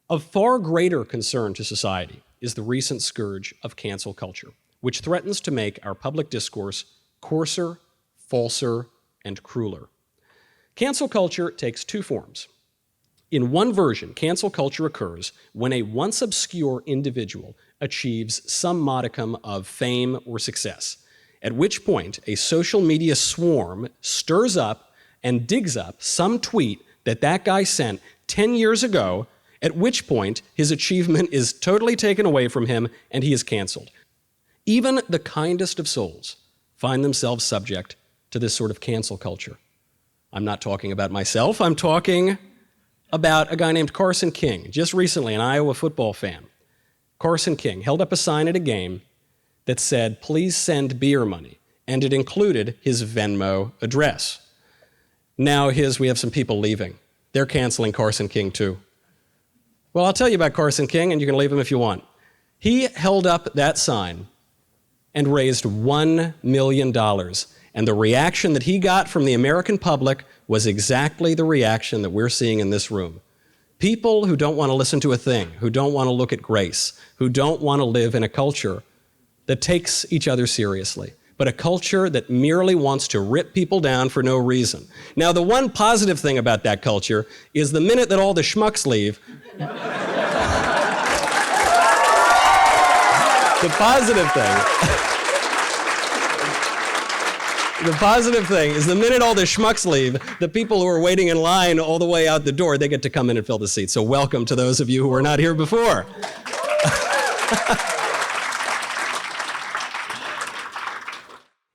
Of far greater concern to society is the recent scourge of cancel culture, which threatens to make our public discourse coarser, falser, and crueler. Cancel culture takes two forms. In one version, cancel culture occurs when a once obscure individual achieves some modicum of fame or success, at which point a social media swarm stirs up and digs up some tweet that guy sent 10 years ago, at which point his achievement is totally taken away from him and he is canceled. Even the kindest of souls find themselves subject to this sort of cancel culture. I'm not talking about myself, I'm talking about a guy named Carson King, just recently an Iowa football fan. Carson King held up a sign at a game that said, "Please send beer money," and it included his Venmo address. Now we have some people leaving. They're canceling Carson King too. Well, I'll tell you about Carson King, and you can leave him if you want. He held up that sign and raised $1 million. And the reaction that he got from the American public was exactly the reaction that we're seeing in this room. People who don't want to listen to a thing, who don't want to look at grace, who don't want to live in a culture that takes each other seriously, but a culture that merely wants to rip people down for no reason. Now, the one positive thing about that culture is the minute that all the schmucks leave, the positive thing is the minute all the schmucks leave, the people who are waiting in line all the way out the door, they get to come in and fill the seats. So welcome to those of you who were not here before.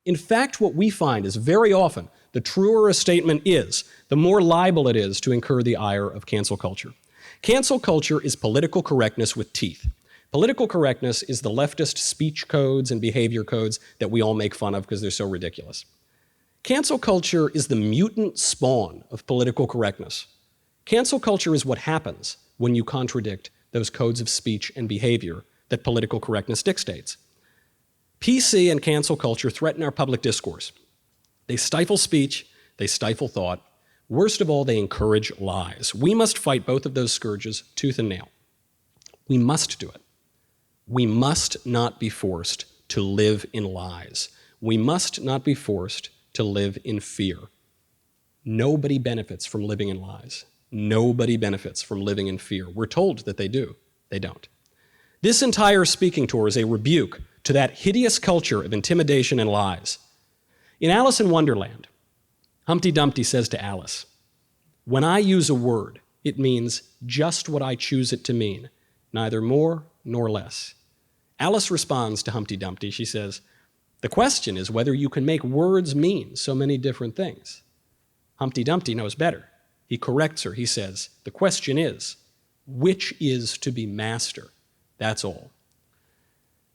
In fact, what we find is very often the truer a statement is, the more liable it is to incur the ire of cancel culture. Cancel culture is political correctness with teeth. Political correctness is the leftist speech codes and behavior codes that we all make fun of because they're so ridiculous. Cancel culture is the mutant spawn of political correctness. Cancel culture is what happens when you contradict those codes of speech and behavior that political correctness dictates. PC and cancel culture threaten our public discourse. They stifle speech, they stifle thought. Worst of all, they encourage lies. We must fight both of those scourges tooth and nail. We must do it. We must not be forced to live in lies. We must not be forced to live in fear. Nobody benefits from living in lies. Nobody benefits from living in fear. We're told that they do. They don't. This entire speaking tour is a rebuke to that hideous culture of intimidation and lies. In Alice in Wonderland, Humpty Dumpty says to Alice, "When I use a word, it means just what I choose it to mean, neither more nor less." Alice responds to Humpty Dumpty. She says, "The question is whether you can make words mean so many different things." Humpty Dumpty knows better. He corrects her. He says, "The question is, which is to be master? That's all."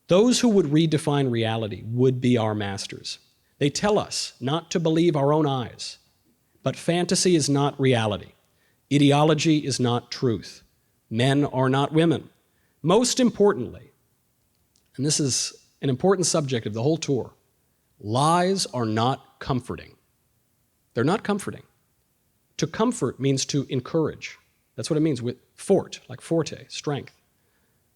Those who would redefine reality would be our masters. They tell us not to believe our own eyes, but fantasy is not reality. Ideology is not truth. Men are not women. Most importantly, and this is an important subject of the whole tour, lies are not comforting. They're not comforting. To comfort means to encourage. That's what it means with fort, like forte, strength.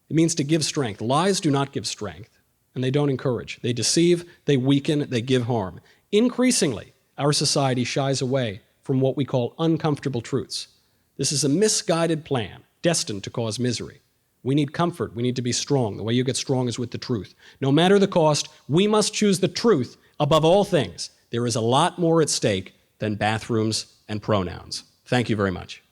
It means to give strength. Lies do not give strength, and they don't encourage. They deceive, they weaken, they give harm. Increasingly, our society shies away from what we call uncomfortable truths. This is a misguided plan, destined to cause misery. We need comfort. We need to be strong. The way you get strong is with the truth. No matter the cost, we must choose the truth above all things. There is a lot more at stake than bathrooms and pronouns. Thank you very much.